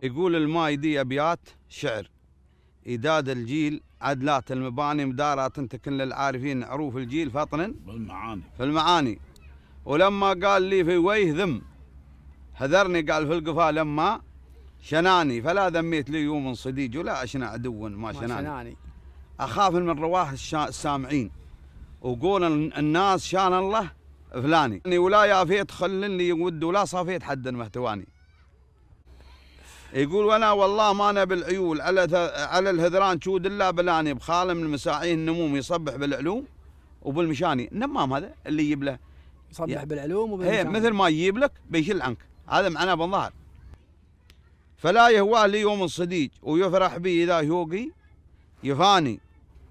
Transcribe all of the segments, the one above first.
يقول الماي دي أبيات شعر إداد الجيل عدلات المباني مدارة تنتكن للعارفين عروف الجيل فطنا في المعاني. ولما قال لي في ويه ذم هذرني قال في القفا لما شناني فلا ذميت لي يوم صديج ولا أشنى عدو ما شناني. أخاف من رواه السامعين وقول الناس شان الله فلاني ولا يافيت خلن لي ود ولا صافيت حدا مهتواني. يقول وانا والله ما انا بالعيول على الهذران شود الا بلاني بخاله من مساعين النموم يصبح بالعلوم وبالمشاني. النمام هذا اللي يجيب له يصبح بالعلوم وبالمشاني مثل ما يجيب لك بيشل عنك، هذا معناه بالظاهر. فلا يهواه لي يوم الصديج ويفرح بي اذا يوقي يفاني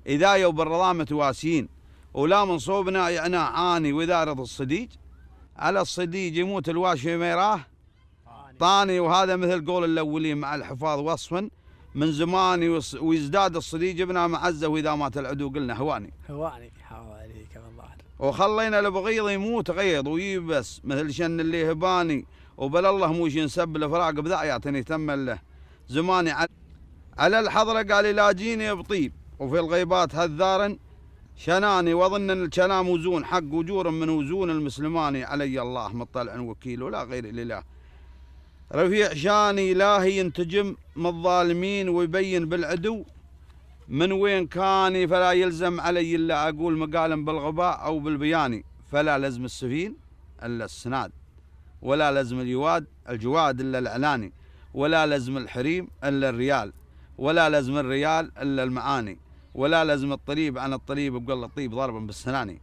اذا يو بالرضامه واسين ولا من صوبنا يعنى عاني واذا رض الصديج على الصديج يموت الواشي ما يراه طاني. وهذا مثل قول الاولين مع الحفاظ وصفا من زمان ويزداد الصديج ابنها معزه واذا مات العدو قلنا هواني حواليك بالظاهر. وخلينا البغيض يموت غيض ويبس مثل شن اللي هباني وبل الله موش ينسب الفراق بذا يعطيني تم له زماني. على الحضره قال لاجيني بطيب وفي الغيبات هذارا شناني واظن ان الكلام وزون حق وجور من وزون المسلماني. علي الله مطلع وكيل ولا غير الاله رفيع شاني لاهي ينتجم من الظالمين ويبين بالعدو من وين كاني. فلا يلزم علي الا اقول مقالا بالغباء او بالبياني. فلا لزم السفين الا السناد ولا لزم الجواد الا الاعلاني ولا لزم الحريم الا الريال ولا لزم الريال الا المعاني ولا لزم الطريب عن الطريب بقول الطيب ضربا بالسناني.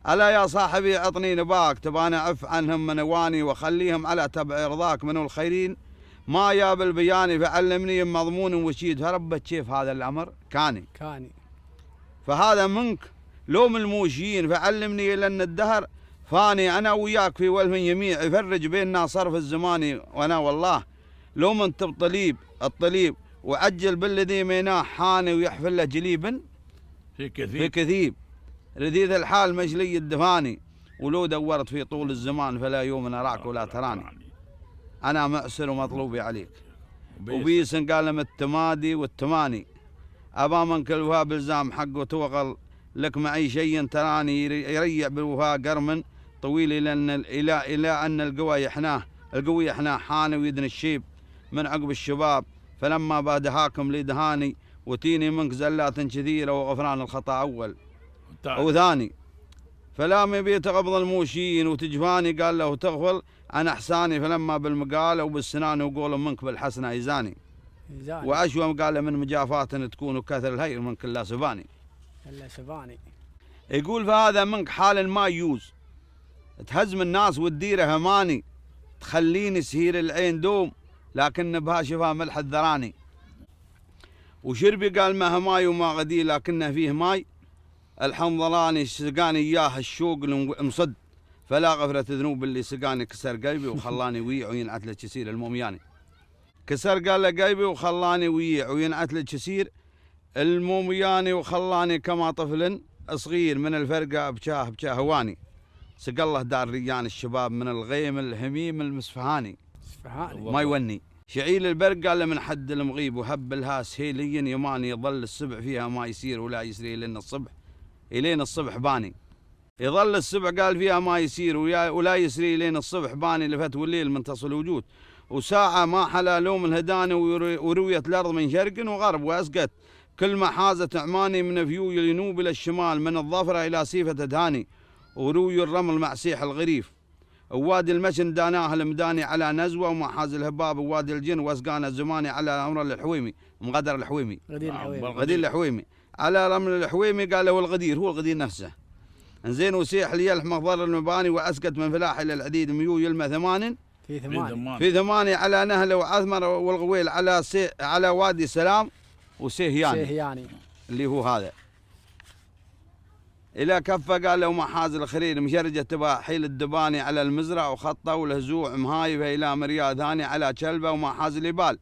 ألا يا صاحبي عطني نباك تباني أعف عنهم من أواني وخليهم على تبع رضاك من الخيرين ما يا بالبياني فعلمني مضمون وشيد. فربت كيف هذا الأمر كاني فهذا منك لو من الموشيين فعلمني لأن الدهر فاني أنا وياك في ولف يميع يفرج بيننا صرف الزماني. وأنا والله لو من تب الطليب وعجل بالذي ميناه حاني ويحفل له جليبا في كثيب لذيذ الحال مجلي الدفاني ولو دورت في طول الزمان فلا يوم أراك ولا تراني. أنا مأسر ومطلوبي عليك وبيس قال التمادي والتماني أبا من كل وفاء بالزام حقه توغل لك معي شيء تراني يريع بالوفاء قرم طويل إلى أن القوي يحناه حاني ويدن الشيب من عقب الشباب. فلما بادهاكم لدهاني وتيني منك زلات كثيرة وغفران الخطأ أول وثاني. فلا مبيت قبض الموشين وتجفاني قال له تغفل عن احساني. فلما بالمقال وبالسنان وقول منك بالحسنه يزاني واشوم قال من مجافاه تكون كثر الهير من كلا سباني. يقول فهذا منك حال ما يوز تهزم الناس والديره هماني تخليني سهير العين دوم لكن بها شفا ملح الذراني. وشربي قال ما هماي وما غدي لكنه فيه ماي الحنظلاني سقاني اياه الشوق المصد. فلا غفرة ذنوب اللي سقاني كسر قلبي وخلاني ويع وينعت له كسير المومياني. كسر قال له قلبي وخلاني ويع وينعت له كسير المومياني وخلاني كما طفل صغير من الفرقة بشاه هواني. سق الله دار ريان الشباب من الغيم الهميم المسفهاني ما يوني. شعيل البرق قال له من حد المغيب وهب لها سهيليا يماني يظل السبع فيها ما يصير ولا يسري لين الصبح باني. يظل السبع قال فيها ما يصير ولا يسري لين الصبح باني. لفت والليل منتصل الوجود وساعة ما حلا لوم الهداني ورويت الأرض من شرق وغرب وأسقت كل ما حازت عماني من فيوي الينوب إلى الشمال من الظفرة إلى سيفة دهاني وروي الرمل مع سيح الغريف. ووادي المشن داناه المداني على نزوة وما حاز الهباب ووادي الجن واسقانا الزماني على أمر الحويمي مغدر الحويمي غدير الحويمي على رمل الحويمي قال له الغدير هو الغدير نفسه انزين وسيح ليلح مخضر المباني واسقط من فلاح الى العديد ميو يلمى في ثماني على نهله وعثمر والغويل على وادي سلام وسيهياني اللي هو هذا الى كفه قال له محاز الخرير مشرجه تبا حيل الدباني على المزرع وخطه والهزوع مهايفه الى مريا ثاني على شلبه ومحاز اليبال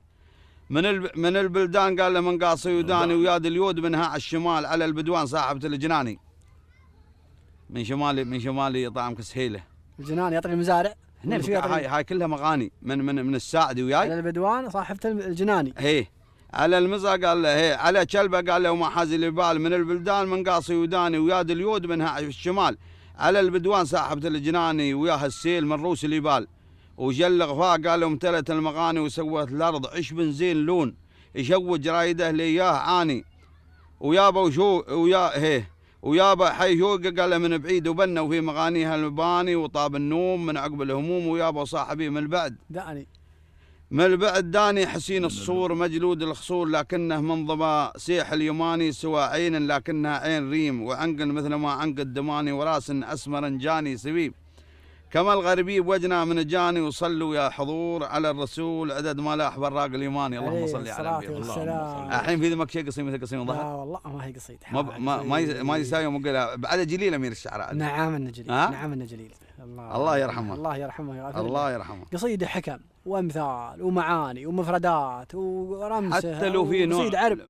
من البلدان قال له من قاصي وداني وياد اليود منها على الشمال على البدوان صاحبة الجناني من شمالي طعم كسهيله الجناني يعطي المزارع هاي كلها مغاني من الساعدي وياي. على البدوان صاحبة الجناني. هي على المزا قال له هي على كلبه قال له وما حاز البال من البلدان من قاصي وداني وياد اليود منها في الشمال. على البدوان صاحبة الجناني وياها السيل من روس اليبال. وجل غفاء قال له امتلت المغاني وسوت الارض عش بنزين لون يشوج رايده لياه عاني. ويابا وشو ويابا حي شوق قال له من بعيد وبنى وفي مغانيها المباني وطاب النوم من عقب الهموم. ويابا صاحبي من البعد داني حسين الصور مجلود الخصور لكنه من ضبا سيح اليماني سوى عين لكنها عين ريم وعنق مثل ما عنق الدماني وراس اسمر جاني سبيب كما الغربي بوجنا من جاني. وصلوا يا حضور على الرسول عدد ما لاح براق اليماني. اللهم صل على النبي. الحين في ذمك شيء قصيم مثل قصيم ظهر؟ لا والله ما هي قصيدة. ما يساوي مقولها بعد جليل امير الشعراء. نعم انه جليل. نعم انه جليل. الله يرحمه. الله يرحمه يا الله يرحمه. قصيدة حكم وامثال ومعاني ومفردات ورمسه حتى لو في نوع قصيدة عرب.